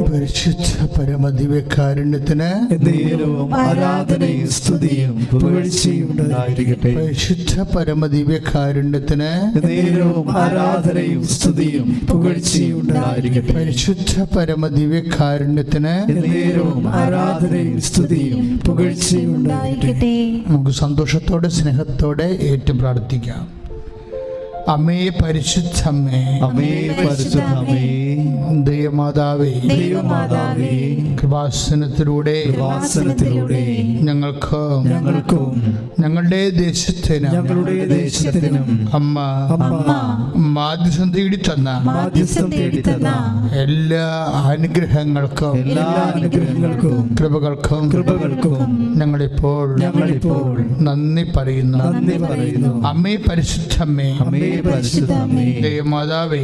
പരിശുദ്ധ പരമദിവ്യകാരുണ്യത്തിന് ആരാധനയും സ്തുതിയും പുകഴ്ചയും ഉണ്ടായിരിക്കട്ടെ. പരിശുദ്ധ പരമദിവ്യകാരുണ്യത്തിന് ആരാധനയും സ്തുതിയും പുകഴ്ചയും ഉണ്ടായിരിക്കട്ടെ. പരിശുദ്ധ പരമദിവ്യകാരുണ്യത്തിന് ആരാധനയും സ്തുതിയും പുകഴ്ചയും ഉണ്ടായിരിക്കട്ടെ. നമുക്ക് സന്തോഷത്തോടെ സ്നേഹത്തോടെ ഏറ്റു പ്രാർത്ഥിക്കാം. അമ്മേ പരിശുദ്ധമ്മേ, അമ്മേ പരിശുദ്ധമ്മേ, ദൈവമാതാവേ, ദൈവമാതാവേ, കൃപാസനത്തിലൂടെ ഞങ്ങൾക്കും ഞങ്ങളുടെ ദേശത്തിനും അമ്മ മാധ്യസ്ഥം തേടി തന്ന എല്ലാ അനുഗ്രഹങ്ങൾക്കും കൃപകൾക്കും ഞങ്ങളിപ്പോൾ നന്ദി പറയുന്നു. അമ്മേ പരിശുദ്ധമ്മേ, ദൈവമാതാവേ,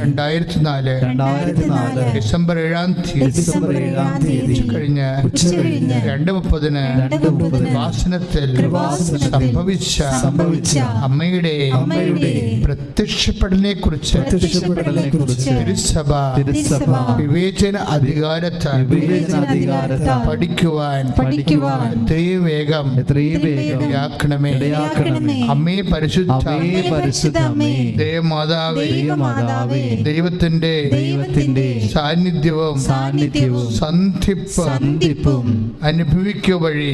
2004 ഡിസംബർ 7-ാം തീയതി കഴിഞ്ഞ 2:30 വാസനത്തിൽ സംഭവിച്ച അമ്മയുടെ പ്രത്യക്ഷപ്പെടലിനെ കുറിച്ച് തിരുസഭ വിവേചന അധികാരത്താൽ പഠിക്കുവാൻ എത്രയും വേഗം ഇടയാക്കണമേ. അമ്മേ പരിശുദ്ധമേ, ദൈവമാതാവേ, ദൈവത്തിന്റെ സാന്നിധ്യവും സന്ധിപ്പും അനുഭവിക്കുക വഴി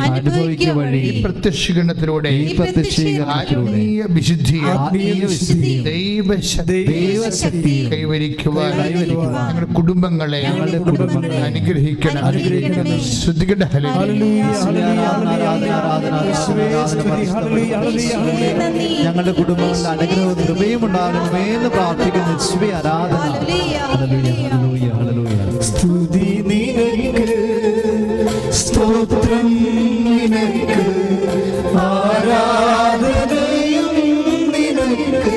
ഈ പ്രത്യക്ഷീകരണത്തിലൂടെ ആത്മീയ വിശുദ്ധി ദൈവശക്തി കൈവരിക്കുവാൻ ഞങ്ങളുടെ കുടുംബങ്ങളെ അനുഗ്രഹിക്കണം. ശ്രദ്ധിക്കട്ടെ. ഞങ്ങളുടെ കുടുംബങ്ങളുടെ അനുഗ്രഹവും കൃപയും ഉണ്ടാകണമേ എന്ന് പ്രാർത്ഥിക്കുന്നു. ആരാധന. സ്തുതി നിനക്ക്, സ്തോത്രം നിനക്ക്, ആരാധനയും നിനക്ക്,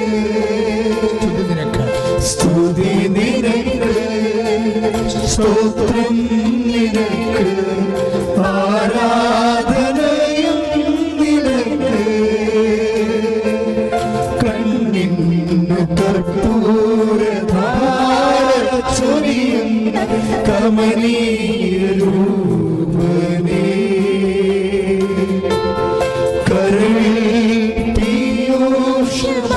സ്തുതി നിനക്ക്, സ്തോത്രം നിനക്ക്, ആരാധനയും നിനക്ക്. കണ്ണിന്നു കർപ്പൂരധാര ചൊരിയും കമനീയ രൂപനേ, കരളിൽ പീയൂഷമായി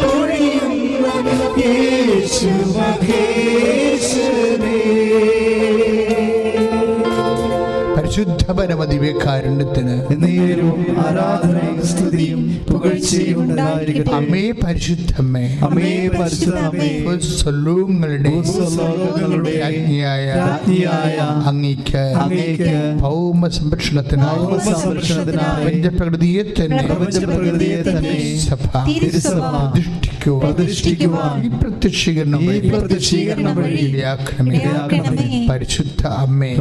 പൊഴിയുന്ന യേശു മഹേശനേ. പരിശുദ്ധ പരമദിവ്യകാരുണ്യത്തിന് ആരാധനയും സ്തുതിയും പുകഴ്ചയും ഉണ്ടായിരിക്കട്ടെ. അമ്മേ പരിശുദ്ധമ്മേ, അമ്മേ പരിശുദ്ധമ്മേ, സ്വലോകങ്ങളുടെ രാജ്ഞിയായ അങ്ങേക്ക് ഭൗമ സംരക്ഷണത്തിനായി പ്രപഞ്ചപ്രകൃതിയെ തന്നെ സഭ പ്രതിഷ്ഠിക്കുവാൻ ഈ പ്രത്യക്ഷീകരണം വഴിയാക്കണമേ. പരിശുദ്ധ അമ്മേ,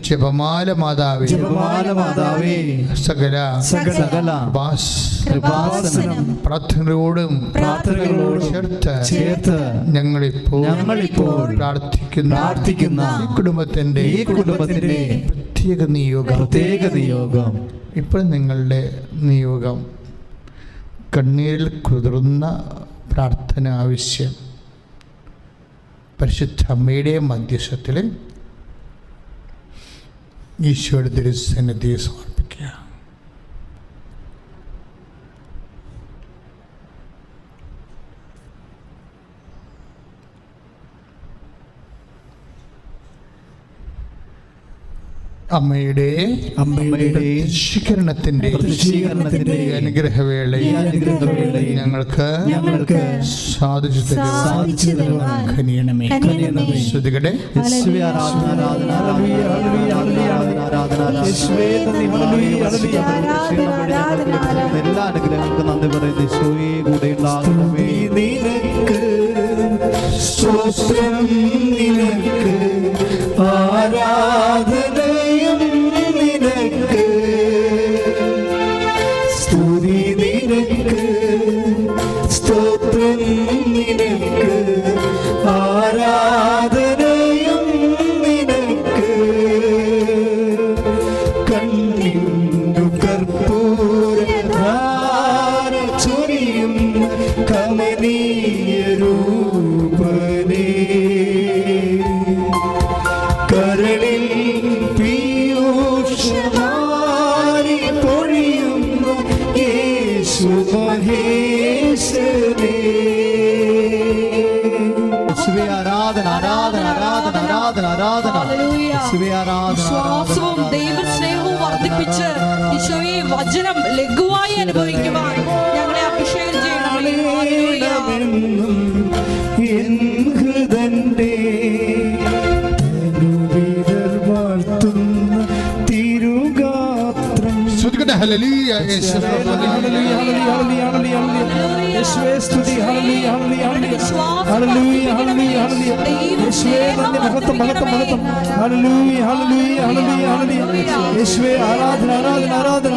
ജപമാല മാതാവേ, സകല പ്രാർത്ഥനകളോടും ചേർത്ത് ഞങ്ങളിപ്പോൾ പ്രാർത്ഥിക്കുന്ന ഈ കുടുംബത്തിന്റെ പ്രത്യേക നിയോഗം. ഇപ്പോൾ നിങ്ങളുടെ നിയോഗം കണ്ണീരിൽ കുതിർന്ന പ്രാർത്ഥന ആവശ്യം പരിശുദ്ധ അമ്മയുടെ മധ്യസ്ഥത്തിൽ ഈശോയുടെ തിരുസന്നിധിയെ സമർപ്പിക്കുക. അമ്മയുടെ ശിഖരണത്തിന്റെ അനുഗ്രഹവേളയിൽ ഞങ്ങൾക്ക് സാധിച്ചു തരുവാൻ ശ്രുതികടെ എല്ലാ അനുഗ്രഹങ്ങൾക്കും നന്ദി പറയുന്നത് യേശുവേ കൂടെ ഉണ്ടാകണമേ. നിനക്ക് സ്തോത്രം, നിനക്ക് ആരാധനയും നിനക്ക്, സ്തുതി നിനക്ക്, സ്തോത്രം നിനക്ക്, ആരാധനയും നിനക്ക്. കണ്ണിന്നു കർപ്പൂരധാര ചൊരിയും കമനീയ രൂപനേ, യേശുവേ ആരാധന ആരാധന ആരാധന ആരാധന ആരാധന യേശുവേ ആരാധന വിശ്വാസവും ദൈവസ്നേഹവും വർദ്ധിപ്പിച്ച് ഈശോയെ വചനം ലഘുവായി അനുഭവിക്കുവാൻ ഞങ്ങളെ അഭിഷേകം ചെയ്യണമേ. ഹല്ലേലൂയ. എൻ ഹൃദയന്റെ വാഴ്ത്തുന്ന തിരുഗാത്രം ശ്രുതികട്ടെ ഹല്ലേലൂയ. യേശുവേ യേശുവേ സ്തുതി ഹല്ലേലൂയ ഹല്ലേലൂയ ഹല്ലേലൂയ ഹല്ലേലൂയ ഹല്ലേലൂയ യേശുവേ നന്ദി മഹത്വം മഹത്വം മഹത്വം ഹല്ലേലൂയ ഹല്ലേലൂയ ഹല്ലേലൂയ ഹല്ലേലൂയ യേശുവേ ആരാധന ആരാധന ആരാധന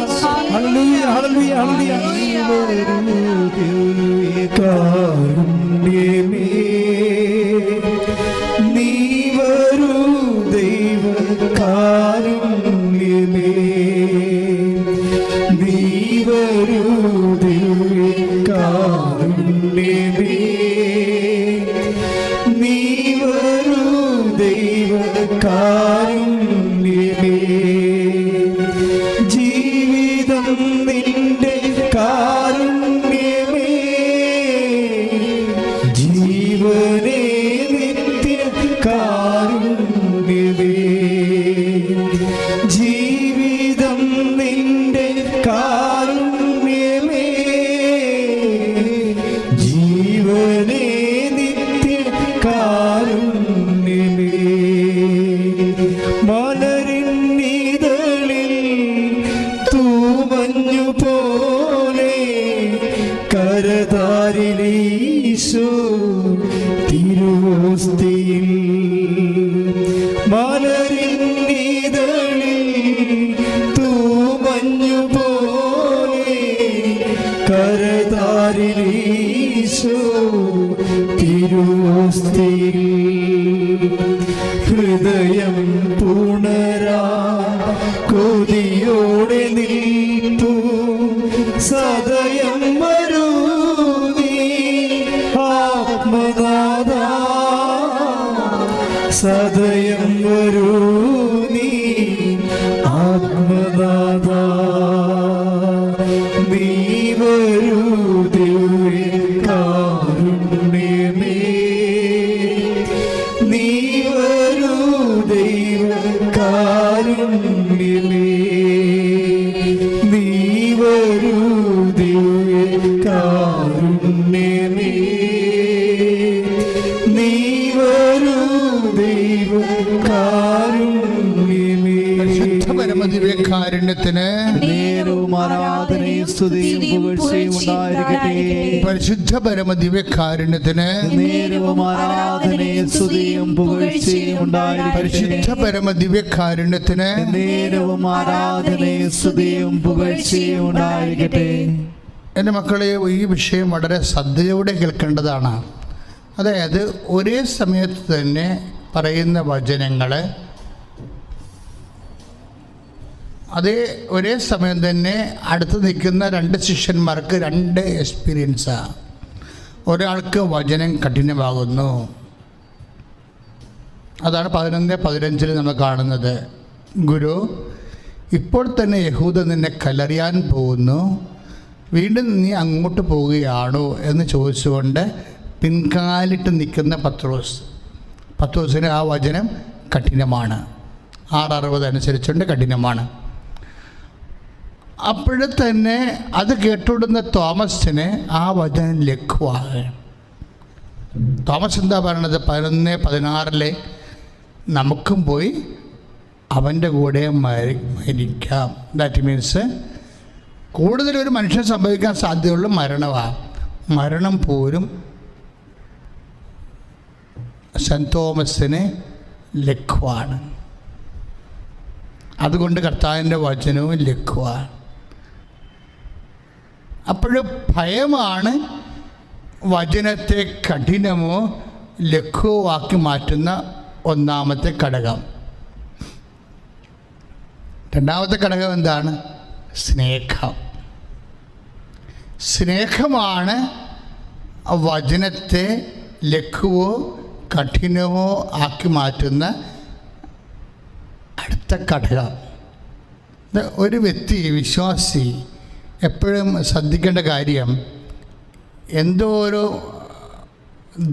ഹല്ലേലൂയ ഹല്ലേലൂയ ഹല്ലേലൂയ കാരുണ്യമേ നീ വരൂ ദൈവ കാരുണ്യമേ നീ വരൂ ദൈവ കാരുണ്യമേ നീ വരൂ ദൈവ കാരുണ്യമേ ജീവിതം നിന്റെ കാരുണ്യമേ ജീവനേ നിത്യ കാരുണ്യമേ ജീവിതം നിന്റെ കാരുണ്യമേ ജീവനേ നിത്യ കാരുണ്യമേ മലരിന്നിതളിൽ തൂമഞ്ഞു പോലെ കരതാരിലീശോ തിരുവോസ്തിയിൽ മലരിന്നിതളിൽ തൂമഞ്ഞു പോലെ കരതാരിലീശോ തിരുവോസ്തിയിൽ ഹൃദയം പുണരാ കൊതിയോടെ നിൽപ്പൂ സദയം വരൂ നീ ആത്മനാഥ സദയം വരൂ നീ ആത്മനാഥ നീ വരൂ ദിവ്യ കാരുണ്യമേ നീ വരൂ ദൈവ കാരുണ്യമേ നീ വരൂ ദിവ്യ കാരുണ്യമേ നീ വരൂ ദൈവ കാരുണ്യമേ പരമദിവ്യകാരുണ്യത്തിന് നേരവും ആരാധനയും സ്തുതിയും പുകഴ്ചയും ഉണ്ടായിരിക്കട്ടെ. പരിശുദ്ധ പരമദിവ്യകാരുണ്യത്തിന് നേരവും ആരാധനയും സ്തുതിയും പുകഴ്ചയും ഉണ്ടായിരിക്കട്ടെ. പരിശുദ്ധ പരമദിവ്യകാരുണ്യത്തിന് നേരവും ആരാധനയും സ്തുതിയും പുകഴ്ചയും ഉണ്ടായിരിക്കട്ടെ. എൻ്റെ മക്കളെ, ഈ വിഷയം വളരെ ശ്രദ്ധയോടെ കേൾക്കേണ്ടതാണ്. അതായത് ഒരേ സമയത്ത് തന്നെ പറയുന്ന വചനങ്ങൾ ഒരേ സമയം തന്നെ അടുത്ത് നിൽക്കുന്ന രണ്ട് ശിഷ്യന്മാർക്ക് രണ്ട് എക്സ്പീരിയൻസാണ്. ഒരാൾക്ക് വചനം കഠിനമാകുന്നു. അതാണ് 11:15 നമ്മൾ കാണുന്നത്. ഗുരു, ഇപ്പോൾ തന്നെ യഹൂദ നിന്നെ കല്ലെറിയാൻ പോകുന്നു, വീണ്ടും നീ അങ്ങോട്ട് പോവുകയാണോ എന്ന് ചോദിച്ചുകൊണ്ട് പിൻകാലിട്ട് നിൽക്കുന്ന പത്രോസിന് ആ വചനം കഠിനമാണ്. 6:60 അനുസരിച്ചുകൊണ്ട് കഠിനമാണ്. അപ്പോഴേ തന്നെ അത് കേട്ടുകൊടുന്ന തോമസിന് ആ വചനം ലഘുവാണ്. തോമസ് എന്താ പറയണത്? 11:16 നമുക്കും പോയി അവൻ്റെ കൂടെ മരിക്കാം. ദാറ്റ് മീൻസ് കൂടുതലൊരു മനുഷ്യൻ സംഭവിക്കാൻ സാധ്യതയുള്ള മരണമാണ്. മരണം പോലും സെൻറ്റ് തോമസിന് ലഘുവാണ്. അതുകൊണ്ട് കർത്താവിൻ്റെ വചനവും ലഘുവാണ്. അപ്പോഴും ഭയമാണ് വചനത്തെ കഠിനമോ ലഘുവോ ആക്കി മാറ്റുന്ന ഒന്നാമത്തെ ഘടകം. രണ്ടാമത്തെ ഘടകം എന്താണ്? സ്നേഹം. സ്നേഹമാണ് വചനത്തെ ലഘുവോ കഠിനമോ ആക്കി മാറ്റുന്ന അടുത്ത ഘടകം. ഒരു വ്യക്തി, വിശ്വാസി എപ്പോഴും ശ്രദ്ധിക്കേണ്ട കാര്യം, എന്തോ ഒരു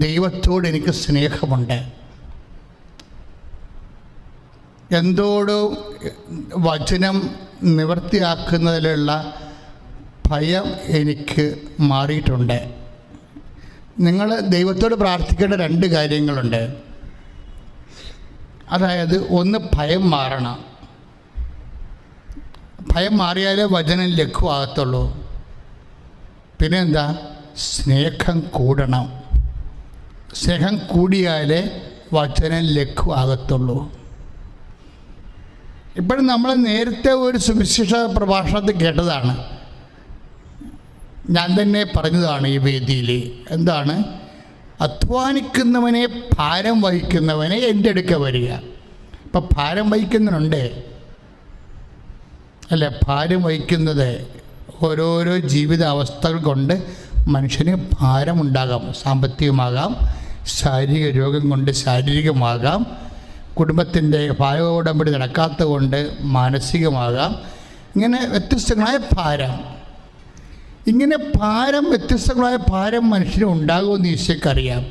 ദൈവത്തോട് എനിക്ക് സ്നേഹമുണ്ട്, എന്തോടും വചനം നിവൃത്തിയാക്കുന്നതിലുള്ള ഭയം എനിക്ക് മാറിയിട്ടുണ്ട്. നിങ്ങൾ ദൈവത്തോട് പ്രാർത്ഥിക്കേണ്ട 2 കാര്യങ്ങളുണ്ട്. അതായത് ഒന്ന്, ഭയം മാറണം. ഭയം മാറിയാലേ വചനം ലഘുവാകത്തുള്ളൂ. പിന്നെ എന്താ? സ്നേഹം കൂടണം. സ്നേഹം കൂടിയാലേ വചനം ലഘുവാകത്തുള്ളൂ. ഇപ്പോഴും നമ്മൾ നേരത്തെ ഒരു സുവിശേഷ പ്രഭാഷണത്തിൽ കേട്ടതാണ്, ഞാൻ തന്നെ പറഞ്ഞതാണ് ഈ വേദിയിൽ. എന്താണ്? അധ്വാനിക്കുന്നവനെ ഭാരം വഹിക്കുന്നവനെ എൻ്റെ അടുക്ക വരിക. ഇപ്പം ഭാരം വഹിക്കുന്നുണ്ട് അല്ലേ? ഭാരം വഹിക്കുന്നത് ഓരോരോ ജീവിത അവസ്ഥകൾ കൊണ്ട് മനുഷ്യന് ഭാരമുണ്ടാകാം. സാമ്പത്തികമാകാം, ശാരീരിക രോഗം കൊണ്ട് ശാരീരികമാകാം, കുടുംബത്തിൻ്റെ ഭാരോടമ്പടി നടക്കാത്ത കൊണ്ട് മാനസികമാകാം. ഇങ്ങനെ വ്യത്യസ്തങ്ങളായ ഭാരം, ഇങ്ങനെ വ്യത്യസ്തങ്ങളായ ഭാരം മനുഷ്യന് ഉണ്ടാകുമെന്ന് ഈശോയ്ക്കറിയാം.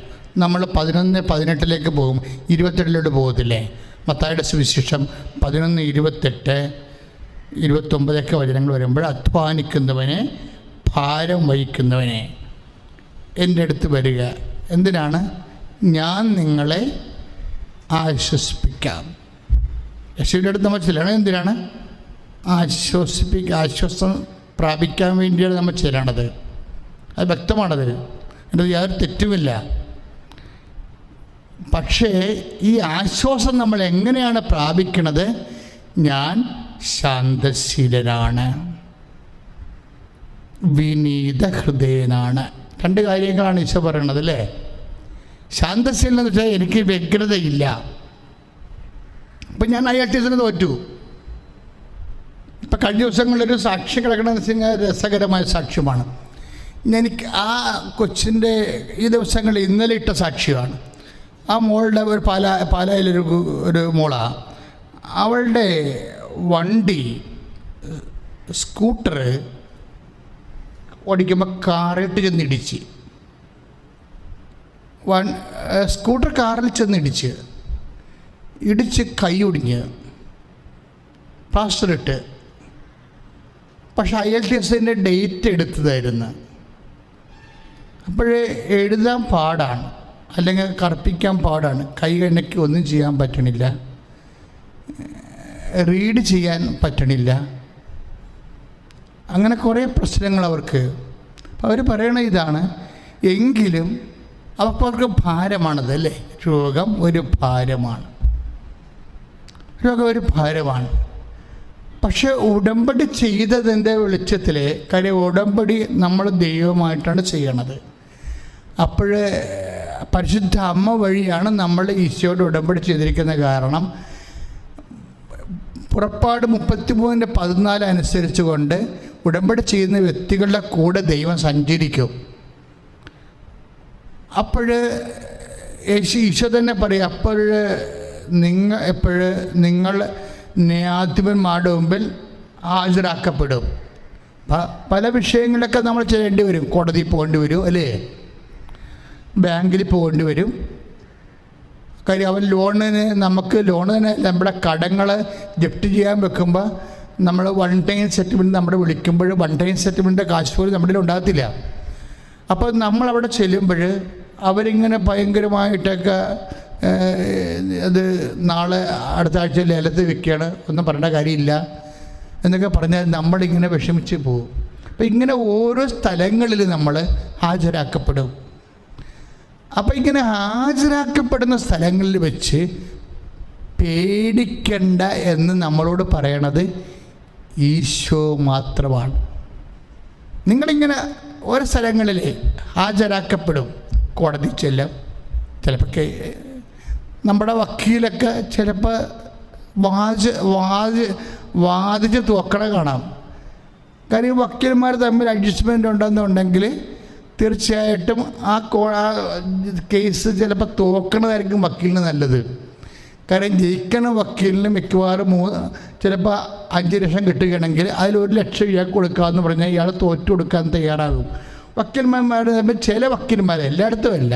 നമ്മൾ 11:18 പോകും, 22 പോകത്തില്ലേ? മത്തായിയുടെ സുവിശേഷം 11:28, 29 വചനങ്ങൾ വരുമ്പോൾ, അധ്വാനിക്കുന്നവനെ ഭാരം വഹിക്കുന്നവനെ എൻ്റെ അടുത്ത് വരിക. എന്തിനാണ്? ഞാൻ നിങ്ങളെ ആശ്വസിപ്പിക്കാം. യേശുവിൻ്റെ അടുത്ത് നമ്മൾ ചെല്ലണം. എന്തിനാണ്? ആശ്വാസം പ്രാപിക്കാൻ വേണ്ടിയാണ് നമ്മൾ ചെല്ലണത്. അത് വ്യക്തമാണത്, എൻ്റെ യാതൊരു തെറ്റുമില്ല. പക്ഷേ ഈ ആശ്വാസം നമ്മൾ എങ്ങനെയാണ് പ്രാപിക്കണത്? ഞാൻ ശാന്തശീലനാണ്, വിനീത ഹൃദയനാണ്. 2 കാര്യങ്ങളാണ് ഈശോ പറയണത് അല്ലേ? ശാന്തശീലൻ എന്ന് വെച്ചാൽ എനിക്ക് വ്യഗ്രതയില്ല. ഇപ്പം ഞാൻ IELTS തോറ്റു. ഇപ്പം കഴിഞ്ഞ ദിവസങ്ങളിലൊരു സാക്ഷ്യം കിടക്കണമെന്ന് വെച്ച് കഴിഞ്ഞാൽ രസകരമായ സാക്ഷ്യമാണ്. എനിക്ക് ആ കൊച്ചിൻ്റെ ഈ ദിവസങ്ങളിൽ ഇന്നലെ ഇട്ട സാക്ഷ്യമാണ്. ആ മോളുടെ ഒരു പാലായിലൊരു മോളാണ്. അവളുടെ വണ്ടി സ്കൂട്ടർ ഓടിക്കുമ്പോൾ കാറിട്ട് ചെന്നിടിച്ച്, സ്കൂട്ടർ കാറിൽ ചെന്നിടിച്ച് കൈ ഒടിഞ്ഞ് പ്ലാസ്റ്റർ ഇട്ട്. പക്ഷെ IELTSൻ്റെ ഡേറ്റ് എടുത്തതായിരുന്നു. അപ്പോഴേ എഴുതാൻ പാടാണ്, അല്ലെങ്കിൽ കറുപ്പിക്കാൻ പാടാണ്, കൈ കണ്ണയ്ക്ക് ഒന്നും ചെയ്യാൻ പറ്റണില്ല, റീഡ് ചെയ്യാൻ പറ്റണില്ല. അങ്ങനെ കുറേ പ്രശ്നങ്ങൾ അവർക്ക്. അവർ പറയണ ഇതാണ്, എങ്കിലും അവർക്ക് ഭാരമാണത് അല്ലേ? രോഗം ഒരു ഭാരമാണ്. പക്ഷെ ഉടമ്പടി ചെയ്തതിൻ്റെ വെളിച്ചത്തിൽ, കാര്യം ഉടമ്പടി നമ്മൾ ദൈവമായിട്ടാണ് ചെയ്യണത്. അപ്പോൾ പരിശുദ്ധ അമ്മ വഴിയാണ് നമ്മൾ ഈശോയോട് ഉടമ്പടി ചെയ്തിരിക്കുന്നത്. കാരണം പുറപ്പാട് 33:14 അനുസരിച്ച് കൊണ്ട് ഉടമ്പടി ചെയ്യുന്ന വ്യക്തികളുടെ കൂടെ ദൈവം സഞ്ചരിക്കും. അപ്പോൾ ഈശോ തന്നെ പറയും, നിങ്ങൾ ന്യായാധിപന്മാരുടെ മുമ്പിൽ ഹാജരാക്കപ്പെടും. പല വിഷയങ്ങളൊക്കെ നമ്മൾ ചെയ്യേണ്ടി വരും. കോടതിയിൽ പോകേണ്ടി വരും അല്ലേ? ബാങ്കിൽ പോകേണ്ടി വരും. കാര്യം അവൻ നമുക്ക് ലോണിന് നമ്മുടെ കടങ്ങൾ ജപ്തി ചെയ്യാൻ വെക്കുമ്പോൾ നമ്മൾ 1 ടൈം സെറ്റിൽമെൻറ്റ് നമ്മൾ വിളിക്കുമ്പോൾ 1 ടൈം സെറ്റിൽമെൻറ്റിൻ്റെ കാശ് പോലും നമ്മുടെ ഉണ്ടാകത്തില്ല. അപ്പോൾ നമ്മളവിടെ ചെല്ലുമ്പോൾ അവരിങ്ങനെ ഭയങ്കരമായിട്ടൊക്കെ അത് നാളെ അടുത്ത ആഴ്ച ലേലത്തിൽ വിൽക്കുകയാണ്, ഒന്നും പറയേണ്ട കാര്യമില്ല എന്നൊക്കെ പറഞ്ഞാൽ നമ്മളിങ്ങനെ വിഷമിച്ച് പോകും. അപ്പം ഇങ്ങനെ ഓരോ സ്ഥലങ്ങളിൽ നമ്മൾ ഹാജരാക്കപ്പെടും. അപ്പം ഇങ്ങനെ ഹാജരാക്കപ്പെടുന്ന സ്ഥലങ്ങളിൽ വെച്ച് പേടിക്കണ്ട എന്ന് നമ്മളോട് പറയണത് ഈശോ മാത്രമാണ്. നിങ്ങളിങ്ങനെ ഓരോ സ്ഥലങ്ങളിൽ ഹാജരാക്കപ്പെടും. കോടതി ചെല്ലും, ചിലപ്പോൾ നമ്മുടെ വക്കീലൊക്കെ ചിലപ്പോൾ വാദിച്ച് തോക്കണ കാണാം. കാര്യം വക്കീലന്മാർ തമ്മിൽ അഡ്ജസ്റ്റ്മെൻ്റ് ഉണ്ടെന്നുണ്ടെങ്കിൽ തീർച്ചയായിട്ടും ആ കേസ് ചിലപ്പോൾ തോക്കണതായിരിക്കും വക്കീലിന് നല്ലത്. കാരണം ജയിക്കണ വക്കീലിന് മിക്കവാറും ചിലപ്പോൾ 5 ലക്ഷം കിട്ടുകയാണെങ്കിൽ അതിൽ 1 ലക്ഷം ഇയാൾക്ക് കൊടുക്കാമെന്ന് പറഞ്ഞാൽ ഇയാൾ തോറ്റു കൊടുക്കാൻ തയ്യാറാകും. വക്കീൽമാർ തമ്മിൽ ചില വക്കീൽമാർ, എല്ലായിടത്തും അല്ല,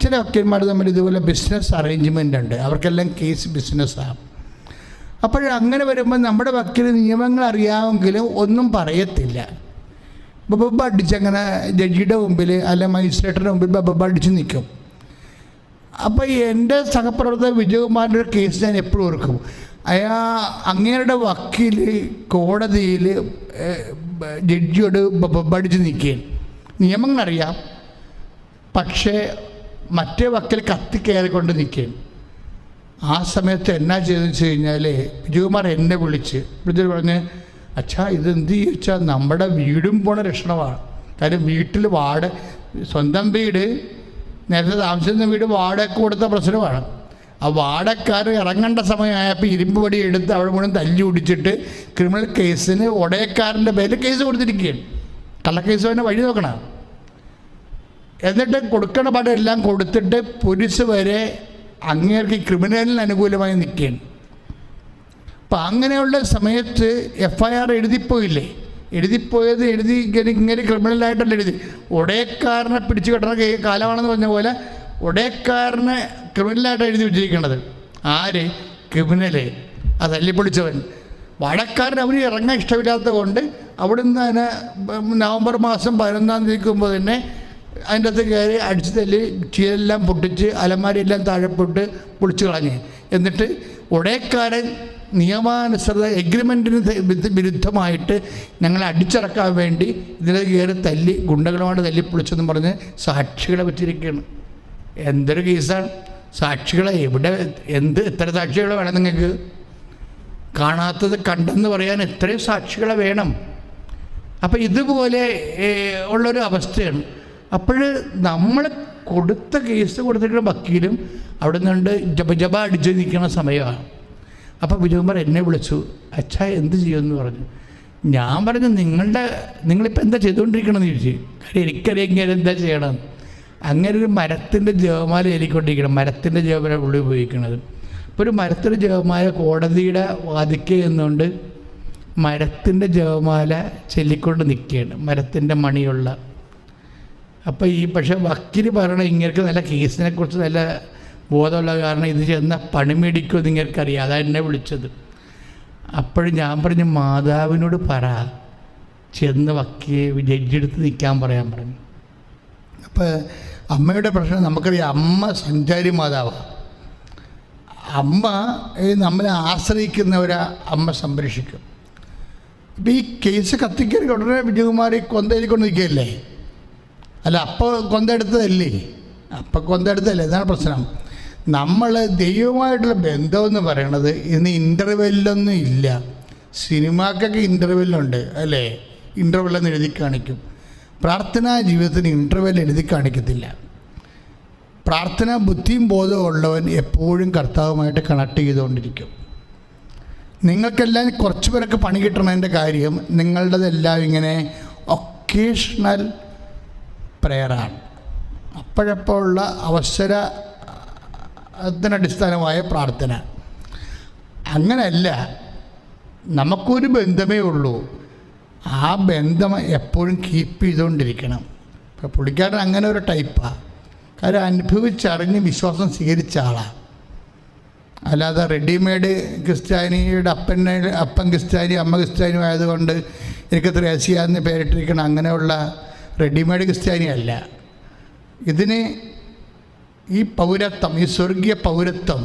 ചില വക്കീൽമാർ തമ്മിൽ ഇതുപോലെ ബിസിനസ് അറേഞ്ച്മെൻ്റ് ഉണ്ട്, അവർക്കെല്ലാം കേസ് ബിസിനസ്സാണ്. അപ്പോൾ അങ്ങനെ വരുമ്പോൾ നമ്മുടെ വക്കീൽ നിയമങ്ങൾ അറിയാമെങ്കിലും ഒന്നും പറയത്തില്ല. ബബ്ബ അടിച്ചങ്ങനെ ജഡ്ജിയുടെ മുമ്പിൽ അല്ല മജിസ്ട്രേറ്റിൻ്റെ മുമ്പിൽ ബബ്ബ അടിച്ച് നിൽക്കും. അപ്പോൾ എൻ്റെ സഹപ്രവർത്തകർ വിജയകുമാറിൻ്റെ ഒരു കേസ് ഞാൻ എപ്പോഴും ഓർക്കും. അങ്ങേരുടെ വക്കീൽ കോടതിയിൽ ജഡ്ജിയോട് ബബ്ബടിച്ച് നിൽക്കുകയും നിയമങ്ങളറിയാം, പക്ഷേ മറ്റേ വക്കീൽ കത്തിക്കയറിക്കൊണ്ട് നിൽക്കുകയും. ആ സമയത്ത് എന്നാ ചെയ്തെന്ന് വെച്ച് കഴിഞ്ഞാൽ വിജയകുമാർ എന്നെ വിളിച്ചിട്ട് പറഞ്ഞ്, അച്ഛാ ഇതെന്ത് ചോദിച്ചാൽ നമ്മുടെ വീടും പോണ ലക്ഷണമാണ്. കാര്യം വീട്ടിൽ സ്വന്തം വീട്, നേരത്തെ താമസിക്കുന്ന വീട് വാടക കൊടുത്ത പ്രശ്നമാണ്. ആ വാടകക്കാർ ഇറങ്ങേണ്ട സമയമായപ്പോൾ ഇരുമ്പ് വടി എടുത്ത് അവിടെ മുഴുവൻ തല്ലി ഒടിച്ചിട്ട് ക്രിമിനൽ കേസിന് ഉടയക്കാരൻ്റെ പേരിൽ കേസ് കൊടുത്തിരിക്കുകയാണ്. കള്ളക്കേസ് തന്നെ വഴി നോക്കണം. എന്നിട്ട് കൊടുക്കണ പടം എല്ലാം കൊടുത്തിട്ട് പോലീസ് വരെ അങ്ങേർക്ക് ക്രിമിനലിന് അനുകൂലമായി നിൽക്കുകയാണ്. അപ്പം അങ്ങനെയുള്ള സമയത്ത് FIR എഴുതിപ്പോയില്ലേ, എഴുതിപ്പോയത് ഇങ്ങനെ ക്രിമിനലായിട്ടല്ല എഴുതി. ഉടയക്കാരനെ പിടിച്ചു കെട്ടുന്ന കാലമാണെന്ന് പറഞ്ഞ പോലെ ഉടയക്കാരനെ ക്രിമിനലായിട്ട് എഴുതി വെച്ചിരിക്കുന്നത്. ആര്? ക്രിമിനല്, ആ തല്ലിപ്പൊളിച്ചവൻ. വാടകക്കാരൻ അവന് ഇറങ്ങാൻ ഇഷ്ടമില്ലാത്തത് കൊണ്ട് അവിടുന്ന് തന്നെ നവംബർ മാസം 11-ാം തീയതിക്കുമ്പോൾ തന്നെ അതിൻ്റെ അകത്ത് കയറി അടിച്ച് തല്ലി ചീരെല്ലാം പൊട്ടിച്ച് അലമാരിയെല്ലാം താഴെപ്പെട്ട് പൊളിച്ചു കളഞ്ഞ്. എന്നിട്ട് ഉടയക്കാരൻ നിയമാനുസൃത എഗ്രിമെൻറ്റിന് വിരുദ്ധമായിട്ട് ഞങ്ങളെ അടിച്ചിറക്കാൻ വേണ്ടി ഇതിനെ കയറി തല്ലി ഗുണ്ടകളുമായിട്ട് തല്ലി പൊളിച്ചെന്ന് പറഞ്ഞ് സാക്ഷികളെ വെച്ചിരിക്കുകയാണ്. എന്തൊരു കേസാണ്! സാക്ഷികളെ എവിടെ എത്ര സാക്ഷികളെ വേണം നിങ്ങൾക്ക്? കാണാത്തത് കണ്ടെന്ന് പറയാൻ എത്രയും സാക്ഷികളെ വേണം. അപ്പം ഇതുപോലെ ഉള്ളൊരു അവസ്ഥയാണ്. അപ്പോൾ നമ്മൾ കൊടുത്ത കേസ് കൊടുത്തിട്ടുള്ള വക്കീലും അവിടെ നിന്നുകൊണ്ട് ജപ അടിച്ച് നിൽക്കുന്ന സമയമാണ്. അപ്പോൾ വിജയകുമാർ എന്നെ വിളിച്ചു, അച്ഛാ എന്ത് ചെയ്യുമെന്ന് പറഞ്ഞു. ഞാൻ പറഞ്ഞു, നിങ്ങളിപ്പോൾ എന്താ ചെയ്തുകൊണ്ടിരിക്കണമെന്ന് ചോദിച്ചു. കാര്യം എനിക്കറിയാം ഇങ്ങനെ എന്താ ചെയ്യണം. അങ്ങനെ ഒരു മരത്തിൻ്റെ ജപമാല ചൊല്ലിക്കൊണ്ടിരിക്കണം. മരത്തിൻ്റെ ജപമാല ഉള്ളിൽ ഉപയോഗിക്കുന്നത്. ഇപ്പോൾ ഒരു മരത്തിൻ്റെ ജപമാല കോടതിയുടെ വാതിക്കെ എന്നുകൊണ്ട് മരത്തിൻ്റെ ജപമാല ചൊല്ലിക്കൊണ്ട് നിൽക്കുകയാണ്, മരത്തിൻ്റെ മണിയുള്ള. അപ്പോൾ പക്ഷേ വക്കീൽ പറയണ ഇങ്ങനെ നല്ല കേസിനെ കുറിച്ച് നല്ല ബോധമുള്ള കാരണം ഇത് ചെന്ന പണിമേടിക്കുമെന്ന് ഇങ്ങനെക്കറിയാം. അതാണ് എന്നെ വിളിച്ചത്. അപ്പോഴും ഞാൻ പറഞ്ഞു, മാതാവിനോട് പറ, ചെന്ന് ജഡ്ജിയെടുത്ത് നിൽക്കാൻ പറയാൻ പറഞ്ഞു. അപ്പോൾ അമ്മയുടെ പ്രശ്നം നമുക്കറിയാം. അമ്മ സഞ്ചാരി മാതാവാണ്. അമ്മ നമ്മളെ ആശ്രയിക്കുന്നവരെ അമ്മ സംരക്ഷിക്കും. ഇപ്പം ഈ കേസ് കത്തിക്കറി ഉടനെ വിജയകുമാർ കൊന്തയിൽക്കൊണ്ട് നിൽക്കുകയല്ലേ? അല്ല, അപ്പോൾ കൊന്തെടുത്തതല്ലേ? അപ്പം കൊന്തെടുത്തതല്ലേ? ഇതാണ് പ്രശ്നം. നമ്മൾ ദൈവമായിട്ടുള്ള ബന്ധമെന്ന് പറയണത് ഇന്ന് ഇൻ്റർവെല്ലൊന്നും ഇല്ല. സിനിമക്കൊക്കെ ഇൻ്റർവെല്ലുണ്ട് അല്ലേ? ഇൻ്റർവെല്ലെന്ന് എഴുതി കാണിക്കും. പ്രാർത്ഥനാ ജീവിതത്തിന് ഇൻ്റർവെൽ എഴുതി കാണിക്കത്തില്ല. പ്രാർത്ഥനാ ബുദ്ധിയും ബോധവും ഉള്ളവൻ എപ്പോഴും കർത്താവുമായിട്ട് കണക്ട് ചെയ്തുകൊണ്ടിരിക്കും. നിങ്ങൾക്കെല്ലാം കുറച്ച് പേരൊക്കെ പണി കിട്ടണതിൻ്റെ കാര്യം നിങ്ങളുടേതെല്ലാം ഇങ്ങനെ ഒക്കേഷണൽ പ്രെയറാണ്. അപ്പോഴപ്പോഴുള്ള അവസരത്തിനടിസ്ഥാനമായ പ്രാർത്ഥന. അങ്ങനെയല്ല, നമുക്കൊരു ബന്ധമേ ഉള്ളൂ. ആ ബന്ധം എപ്പോഴും കീപ്പ് ചെയ്തുകൊണ്ടിരിക്കണം. ഇപ്പോൾ പുള്ളിക്കാരൻ അങ്ങനെ ഒരു ടൈപ്പാണ്. കാര്യം അനുഭവിച്ചറിഞ്ഞ് വിശ്വാസം സ്വീകരിച്ച ആളാണ്. അല്ലാതെ റെഡിമെയ്ഡ് ക്രിസ്ത്യാനിയുടെ അപ്പൻ ക്രിസ്ത്യാനി അമ്മ ക്രിസ്ത്യാനി ആയതുകൊണ്ട് എനിക്ക് ത്രേസ്യാന്ന് പേരിട്ടിരിക്കണം അങ്ങനെയുള്ള റെഡിമെയ്ഡ് ക്രിസ്ത്യാനിയല്ല. ഇതിന് ഈ പൗരത്വം, ഈ സ്വർഗീയ പൗരത്വം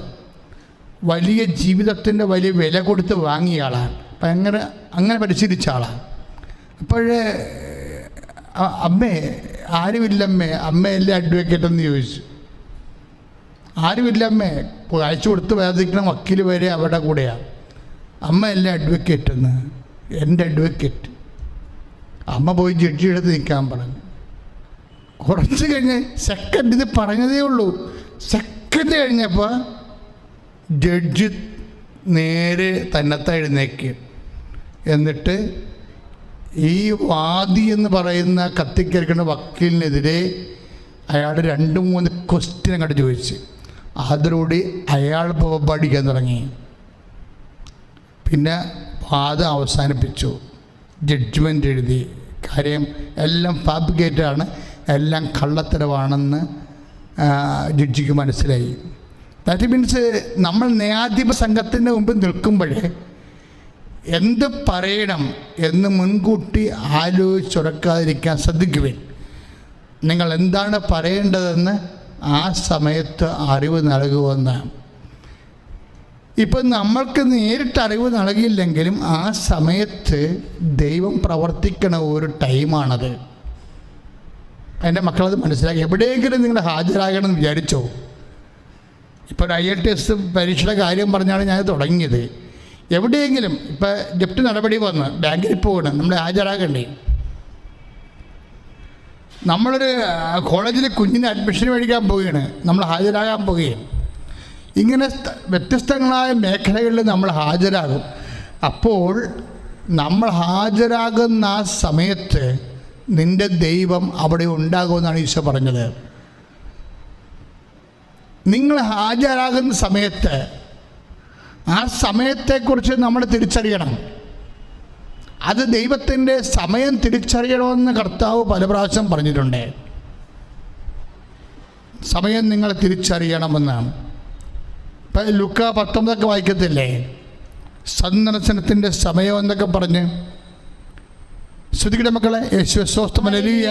വലിയ ജീവിതത്തിൻ്റെ വലിയ വില കൊടുത്ത് വാങ്ങിയ ആളാണ്. അപ്പം അങ്ങനെ പരിശീലിച്ച ആളാണ്. അപ്പോഴേ അമ്മേ ആരുമില്ലമ്മേ, അമ്മയല്ലേ അഡ്വക്കേറ്റ് എന്ന് ചോദിച്ചു. ആരുമില്ലമ്മേ, അയച്ചു കൊടുത്ത് വേദിക്കുന്ന വക്കീൽ വരെ അവിടെ കൂടെയാണ്. അമ്മയല്ലേ അഡ്വക്കേറ്റ് എന്ന്. എൻ്റെ അഡ്വക്കേറ്റ്. അമ്മ പോയി ജഡ്ജിയുടെ അടുത്ത് നിൽക്കാൻ പറഞ്ഞു. കുറച്ച് കഴിഞ്ഞ് സെക്കൻഡ്, ഇത് പറഞ്ഞതേ ഉള്ളൂ, സെക്കൻഡ് കഴിഞ്ഞപ്പോൾ ജഡ്ജി നേരെ തന്നെത്താൻ എഴുന്നേക്ക്. എന്നിട്ട് ഈ വാദി എന്ന് പറയുന്ന കത്തിക്കരിക്കുന്ന വക്കീലിനെതിരെ അയാൾ 2-3 ക്വസ്റ്റ്യൻ അങ്ങോട്ട് ചോദിച്ച് അതിലൂടെ അയാൾ പഠിക്കാൻ തുടങ്ങി. പിന്നെ വാദം അവസാനിപ്പിച്ചു, ജഡ്ജ്മെൻ്റ് എഴുതി. കാര്യം എല്ലാം ഫാബ്രിക്കേറ്റാണ്, എല്ലാം കള്ളത്തരവാണെന്ന് ജഡ്ജിക്ക് മനസ്സിലായി. ദാറ്റ് മീൻസ് നമ്മൾ ന്യായാധിപ സംഘത്തിൻ്റെ മുമ്പിൽ നിൽക്കുമ്പോൾ എന്ത് പറയണം എന്ന് മുൻകൂട്ടി ആലോചിച്ചുറക്കാതിരിക്കാൻ ശ്രദ്ധിക്കുവിൻ. നിങ്ങൾ എന്താണ് പറയേണ്ടതെന്ന് ആ സമയത്ത് അറിവ് നൽകുമെന്ന്. ഇപ്പം നമ്മൾക്ക് നേരിട്ട് അറിവ് നൽകിയില്ലെങ്കിലും ആ സമയത്ത് ദൈവം പ്രവർത്തിക്കണ ഒരു ടൈമാണത്. എൻ്റെ മക്കളത് മനസ്സിലാക്കി. എവിടെയെങ്കിലും നിങ്ങൾ ഹാജരാകണമെന്ന് വിചാരിച്ചോ? ഇപ്പോൾ ഒരു IELTS പരീക്ഷയുടെ കാര്യം പറഞ്ഞാണ് ഞാൻ തുടങ്ങിയത്. എവിടെയെങ്കിലും ഇപ്പോൾ ജപ്തി നടപടി വന്ന് ബാങ്കിൽ പോകണം, നമ്മൾ ഹാജരാകണ്ടേ? നമ്മളൊരു കോളേജിൽ കുഞ്ഞിന് അഡ്മിഷൻ മേടിക്കാൻ പോവുകയാണ്, നമ്മൾ ഹാജരാകാൻ പോവുകയും. ഇങ്ങനെ വ്യത്യസ്തങ്ങളായ മേഖലകളിൽ നമ്മൾ ഹാജരാകും. അപ്പോൾ നമ്മൾ ഹാജരാകുന്ന ആ സമയത്ത് നിൻ്റെ ദൈവം അവിടെ ഉണ്ടാകുമെന്നാണ് ഈശോ പറഞ്ഞത്. നിങ്ങൾ ഹാജരാകുന്ന സമയത്ത് ആ സമയത്തെക്കുറിച്ച് നമ്മൾ തിരിച്ചറിയണം. അത് ദൈവത്തിൻ്റെ സമയം തിരിച്ചറിയണമെന്ന് കർത്താവ് പല പ്രാവശ്യം പറഞ്ഞിട്ടുണ്ട്. സമയം നിങ്ങൾ തിരിച്ചറിയണമെന്നാണ്. ഇപ്പം ലൂക്ക 19 വായിക്കത്തില്ലേ? സന്ദർശനത്തിൻ്റെ സമയം എന്നൊക്കെ പറഞ്ഞ്. ശ്രദ്ധിക്കട്ടെ മക്കളെ. യേശുവേ സ്തോത്രം. ഹല്ലേലൂയ.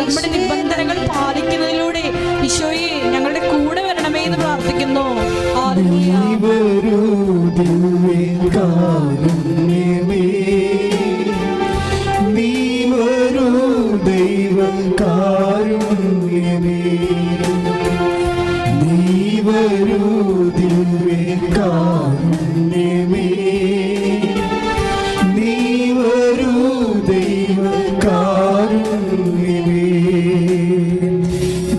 നമ്മുടെ നിബന്ധനകൾ പാലിക്കുന്നതിലൂടെ ഈശോയെ ഞങ്ങളുടെ കൂടെ വരണമേ എന്ന് പ്രാർത്ഥിക്കുന്നു.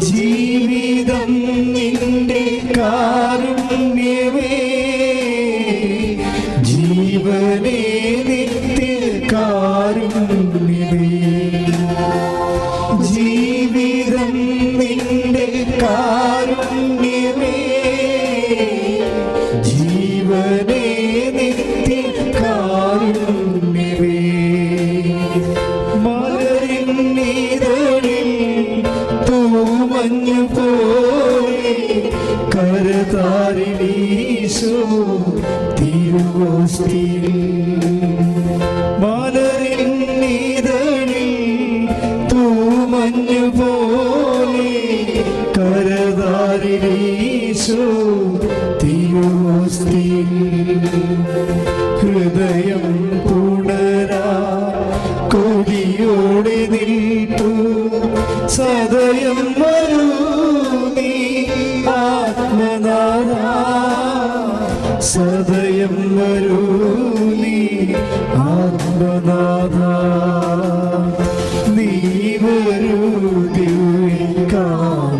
ജീവിതം നിന്റെ കാരുണ്യമേ, ജീവനേ നിത്യ കാരുണ്യമേ. ജീവിതം നിന്റെ കാരുണ്യമേ, ജീവനേ നിത്യ കാരുണ്യമേ. മലരിന്നിതളിൽ തൂമഞ്ഞു പോലെ കരതാരിലീശോ തിരുവോസ്തിയിൽ. മലരിന്നിതളിൽ തൂമഞ്ഞു പോലെ കരതാരിലീശോ തിരുവോസ്തിയിൽ. ഹൃദയം പുണരാ കൊടിയോടെ നിൽപ്പു സദയം വരൂ നീ ആത്മനാഥ, സദയം വരൂ നീ ആത്മനാഥ. നീ വരൂ ദിവ്യകാരുണ്യമേ,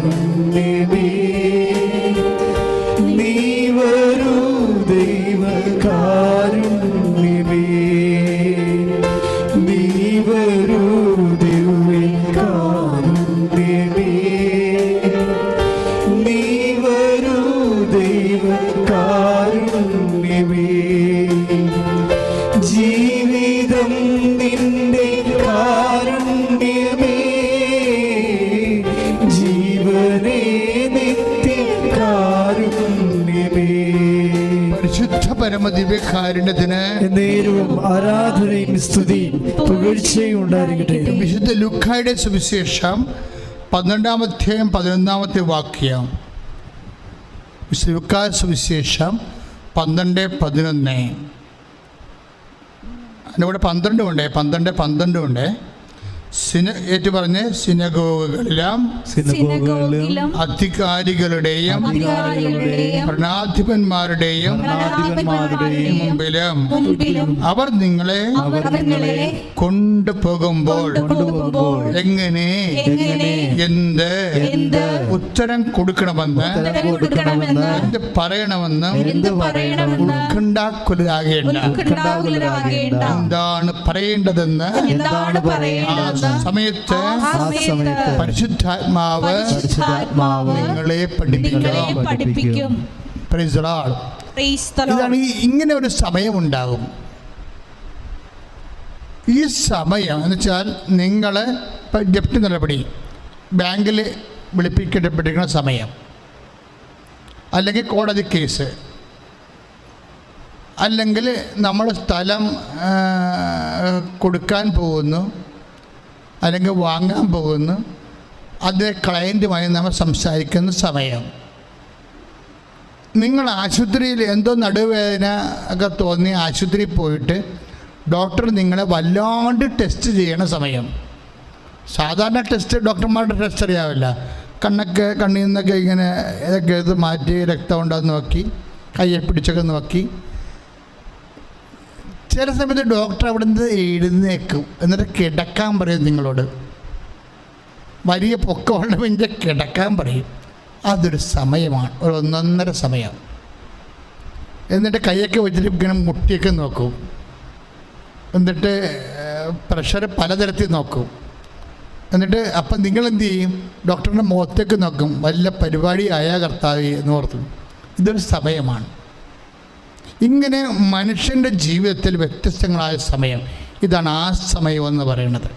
നീ വരൂ ദൈവകാരുണ്യമേ, നീ വരൂ ദിവ്യകാരുണ്യമേ, നീ വരൂ ദൈവകാരുണ്യമേ. ജീവിതം നിന്റെ കാരുണ്യമേ, ജീവനേ നിത്യ കാരുണ്യമേ. പരിശുദ്ധ പരമദിവ്യകാരുണ്യത്തിന് നേരവും ആരാധനയും സ്തുതിയും പുകഴ്ചയും ഉണ്ടായിരിക്കട്ടെ. വിശുദ്ധ ലൂക്കായുടെ സുവിശേഷം 12-ാം അധ്യായം 11-ാമത്തെ വാക്യം. വിശുദ്ധ ലൂക്കായുടെ സുവിശേഷം 12:11. അതിൻ്റെ കൂടെ 12 ഉണ്ട്, 12 ഉണ്ട്. ഏറ്റു പറഞ്ഞ് സിനഗോഗുകളിലും അധികാരികളുടെയും ഭരണാധിപന്മാരുടെയും മുമ്പിലും അവർ നിങ്ങളെ കൊണ്ടുപോകുമ്പോൾ എങ്ങനെ എന്ത് ഉത്തരം കൊടുക്കണമെന്ന് എന്ത് പറയണമെന്നും ഉത്കണ്ഠാകുലരാകേണ്ട. എന്താണ് പറയേണ്ടതെന്ന് സമയത്ത് പരിശുദ്ധാത്മാവ് നിങ്ങളെ പഠിപ്പിക്കും. Praise the Lord. Praise the Lord. ഇതാണ് ഇങ്ങനെ ഒരു സമയമുണ്ടാകും. ഈ സമയം എന്ന് വെച്ചാൽ നിങ്ങൾ ഇപ്പം ജപ്തി നടപടി ബാങ്കിൽ വിളിപ്പിക്കപ്പെട്ടിരിക്കുന്ന സമയം, അല്ലെങ്കിൽ കോടതി കേസ്, അല്ലെങ്കിൽ നമ്മൾ സ്ഥലം കൊടുക്കാൻ പോകുന്നു, അല്ലെങ്കിൽ വാങ്ങാൻ പോകുന്നു, അത് ക്ലയൻറ്റുമായി നമ്മൾ സംസാരിക്കുന്ന സമയം. നിങ്ങൾ ആശുപത്രിയിൽ എന്തോ നടുവേദന ഒക്കെ തോന്നി ആശുപത്രിയിൽ പോയിട്ട് ഡോക്ടർ നിങ്ങളെ വല്ലാണ്ട് ടെസ്റ്റ് ചെയ്യണ സമയം. സാധാരണ ടെസ്റ്റ് ഡോക്ടർമാരുടെ ടെസ്റ്റ് അറിയാവില്ല. കണ്ണിൽ നിന്നൊക്കെ ഇങ്ങനെ ഇതൊക്കെ ഇത് മാറ്റി രക്തം ഉണ്ടോയെന്ന് നോക്കി, കയ്യെ പിടിച്ചൊക്കെ നോക്കി. ചില സമയത്ത് ഡോക്ടർ അവിടെ നിന്ന് എഴുന്നേക്കും, എന്നിട്ട് കിടക്കാൻ പറയും നിങ്ങളോട്. വലിയ പൊക്കമുള്ള പിന്നെ കിടക്കാൻ പറയും. അതൊരു സമയമാണ്, ഒരു 1.5 സമയം. എന്നിട്ട് കൈയൊക്കെ വെച്ചിട്ട് ഇങ്ങനെ മുട്ടിയൊക്കെ നോക്കും, എന്നിട്ട് പ്രഷർ പലതരത്തിൽ നോക്കും. എന്നിട്ട് അപ്പം നിങ്ങളെന്ത് ചെയ്യും? ഡോക്ടറിൻ്റെ മുഖത്തേക്ക് നോക്കും, വല്ല പരിപാടി ആയാ കർത്താവേ എന്ന് ഓർത്തും. ഇതൊരു സമയമാണ്. ഇങ്ങനെ മനുഷ്യൻ്റെ ജീവിതത്തിൽ വ്യത്യസ്തങ്ങളായ സമയം, ഇതാണ് ആ സമയം എന്ന് പറയുന്നത്.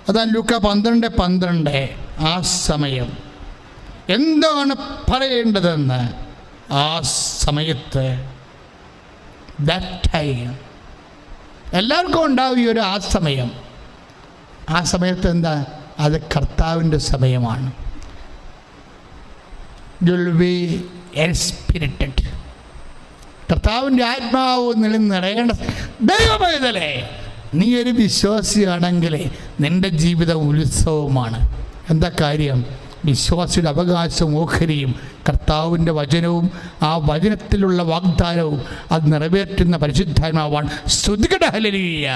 അതാണ് ലൂക്ക 12:12. ആ സമയം എന്താണ് പറയേണ്ടതെന്ന് ആ സമയത്ത്, ദാറ്റ് ടൈം. എല്ലാവർക്കും ഉണ്ടാവും ഈ ഒരു ആ സമയം. ആ സമയത്ത് എന്താ? അത് കർത്താവിൻ്റെ സമയമാണ്. You will be expedited. കർത്താവിൻ്റെ ആത്മാവ് നിറയേണ്ട ദൈവമൈതലേ, നീ ഒരു വിശ്വാസിയാണെങ്കിൽ നിൻ്റെ ജീവിതം ഉത്സവമാണ്. എന്താ കാര്യം? വിശ്വാസിയുടെ അവകാശവും ഓഹരിയും കർത്താവിൻ്റെ വചനവും ആ വചനത്തിലുള്ള വാഗ്ദാനവും അത് നിറവേറ്റുന്ന പരിശുദ്ധാത്മാവാണ്. സ്തുതിക്കട്ടെ, ഹല്ലേലൂയ.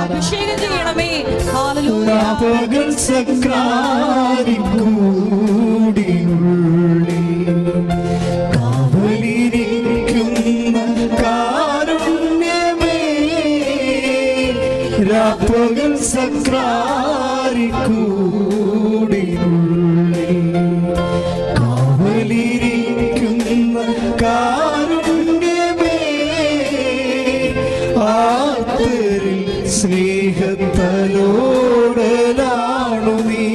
അഭിഷേകം ചെയ്യണമേ. രാപ്പകൽ സക്രാരിക്കൂടിനുള്ളിൽ കാവലിരിക്കുന്ന കാരുണ്യമേ, ആർത്തരിൽ സ്നേഹത്തലോടലാണു നീ,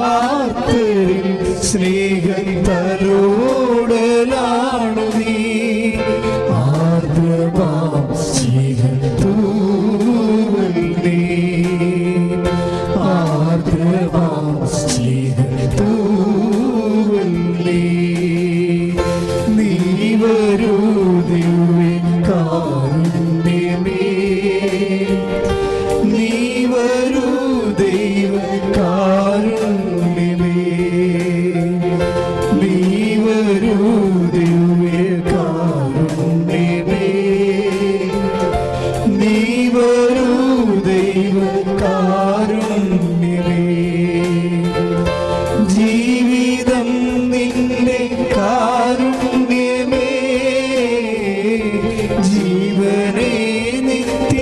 ആർത്തരിൽ സ്നേഹത്തലോടലാണു നീ, ആർദ്രമാം സ്നേഹത്തൂ ജീവിതം നിന്റെ കാരുണ്യമേ, ജീവനേ നിത്യ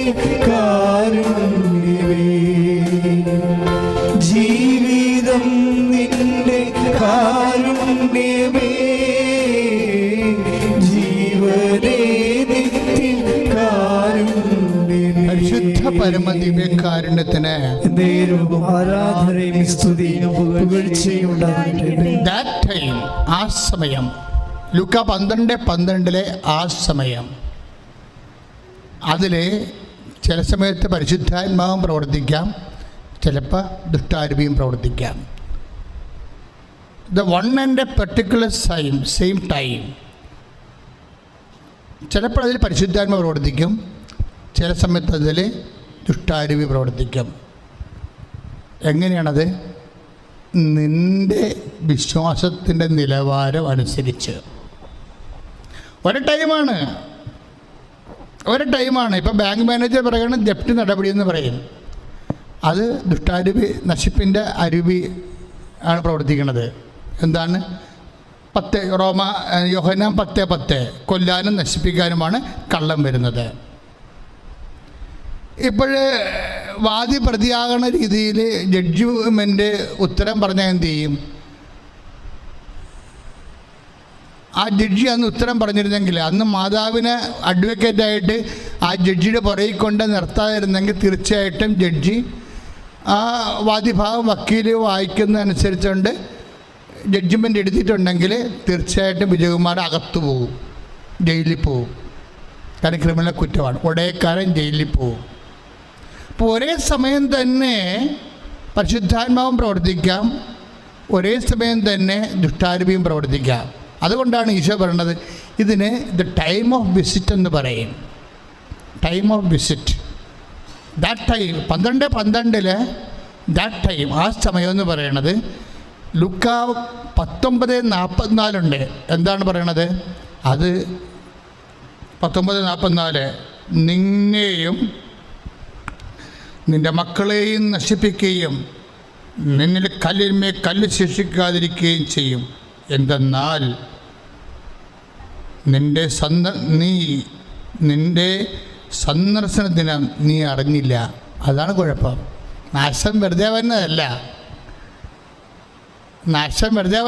കാരുണ്യമേ, ജീവിതം നിന്റെ കാരുണ്യമേ, ജീവനേ നിത്യ കാരുണ്യമേ. പരിശുദ്ധ പരമദിവ്യകാരുണ്യത്തിന് ആരാധനയും സ്തുതിയും പുകഴ്ചയും ഉണ്ടാകട്ടെ. ദാറ്റ് ടൈം, ആ സമയം, ലൂക്ക 12:12 ആ സമയം. അതിൽ ചില സമയത്ത് പരിശുദ്ധാത്മാവും പ്രവർത്തിക്കാം, ചിലപ്പോൾ ദുഷ്ടാരൂപിയും പ്രവർത്തിക്കാം. The one and A particular same time. ചിലപ്പോൾ അതിൽ പരിശുദ്ധാത്മാവ് പ്രവർത്തിക്കും, ചില സമയത്ത് അതിൽ ദുഷ്ടാരൂപി പ്രവർത്തിക്കും. എങ്ങനെയാണത്? നിൻ്റെ വിശ്വാസത്തിൻ്റെ നിലവാരം അനുസരിച്ച്. ഒരു ടൈമാണ്. ഇപ്പം ബാങ്ക് മാനേജർ പറയുന്നത് ജപ്തി നടപടി എന്ന് പറയും. അത് ദുഷ്ടാരൂപി, നശിപ്പിൻ്റെ അരൂപി ആണ് പ്രവർത്തിക്കുന്നത്. എന്താണ്? 10 യോഹന്നാൻ 10:10 കൊല്ലാനും നശിപ്പിക്കാനുമാണ് കള്ളം വരുന്നത്. ഇപ്പോൾ വാദി പ്രതിയാകുന്ന രീതിയിൽ ജഡ്ജ്മെൻ്റ് ഉത്തരം പറഞ്ഞാൽ എന്ത് ചെയ്യും? ആ ജഡ്ജി അന്ന് ഉത്തരം പറഞ്ഞിരുന്നെങ്കിൽ, അന്ന് മാതാവിനെ അഡ്വക്കേറ്റായിട്ട് ആ ജഡ്ജിയുടെ പുറകിൽ കൊണ്ട് നിർത്താതിരുന്നെങ്കിൽ തീർച്ചയായിട്ടും ജഡ്ജി ആ വാദിഭാഗം വക്കീൽ വായിക്കുന്നതനുസരിച്ചുകൊണ്ട് ജഡ്ജ്മെൻ്റ് എടുത്തിട്ടുണ്ടെങ്കിൽ തീർച്ചയായിട്ടും വിജയകുമാർ അകത്തു പോകും, ജയിലിൽ പോകും. കാരണം ക്രിമിനൽ കുറ്റമാണ്. ഉടയക്കാരൻ ജയിലിൽ പോകും. അപ്പോൾ ഒരേ സമയം തന്നെ പരിശുദ്ധാത്മാവും പ്രവർത്തിക്കാം, ഒരേ സമയം തന്നെ ദുഷ്ടാരൂപിയും പ്രവർത്തിക്കാം. അതുകൊണ്ടാണ് ഈശോ പറയുന്നത് ഇതിന് ദ ടൈം ഓഫ് വിസിറ്റ് എന്ന് പറയും. Time of visit, that time 12:12 that time, ആ സമയം എന്ന് പറയണത് ലുക്ക 19:44 എന്താണ് പറയണത്? അത് 19:44 നിന്നെയും നിൻ്റെ മക്കളെയും നശിപ്പിക്കുകയും നിന്നിൽ കല്ലിന്മേൽ കല്ല് ശേഷിക്കാതിരിക്കുകയും ചെയ്യും. എന്തെന്നാൽ നിൻ്റെ സന്ദർശന ദിനം നീ അറിഞ്ഞില്ല. അതാണ് കുഴപ്പം. നാശം വെറുതെ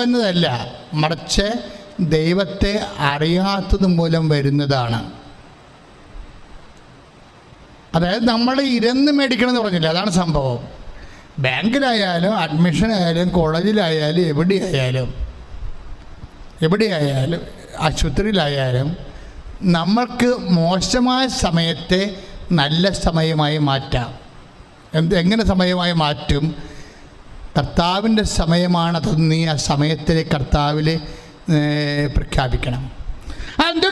വന്നതല്ല, മറിച്ച് ദൈവത്തെ അറിയാത്തത് മൂലം വരുന്നതാണ്. അതായത് നമ്മൾ ഇരുന്ന് മേടിക്കണമെന്ന് പറഞ്ഞില്ല, അതാണ് സംഭവം. ബാങ്കിലായാലും അഡ്മിഷനായാലും കോളേജിലായാലും എവിടെയായാലും ആശുപത്രിയിലായാലും നമ്മൾക്ക് മോശമായ സമയത്തെ നല്ല സമയമായി മാറ്റാം. എങ്ങനെ സമയമായി മാറ്റും? കർത്താവിൻ്റെ സമയമാണതെന്ന് നീ ആ സമയത്തിലെ കർത്താവിൽ പ്രഖ്യാപിക്കണം. And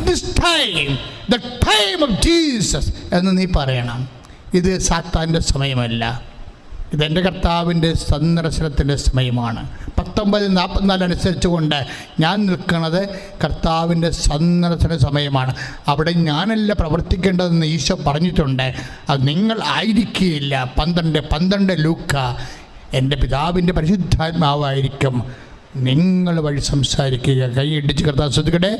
this time, the time of Jesus എന്ന് നീ പറയണം. ഇത് സാത്താൻ്റെ സമയമല്ല, ഇതെൻ്റെ കർത്താവിൻ്റെ സന്ദർശനത്തിൻ്റെ സമയമാണ്. 19:44 അനുസരിച്ച് കൊണ്ട് ഞാൻ നിൽക്കുന്നത് കർത്താവിൻ്റെ സന്ദർശന സമയമാണ്. അവിടെ ഞാനല്ല പ്രവർത്തിക്കേണ്ടതെന്ന് ഈശോ പറഞ്ഞിട്ടുണ്ട്. അത് നിങ്ങൾ ആയിരിക്കുകയില്ല. 12 ലൂക്ക, എൻ്റെ പിതാവിൻ്റെ പരിശുദ്ധാത്മാവായിരിക്കും നിങ്ങൾ വഴി സംസാരിക്കുക. കൈയിടിച്ച് കർത്താവ് സ്തുതിക്കട്ടെ.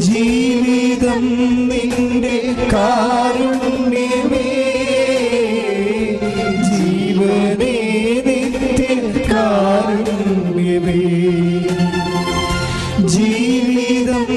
ജീവിതം നിന്റെ കാരുണ്യമേ, ജീവനേ നിന്റെ കാരുണ്യമേ, ജീവിതം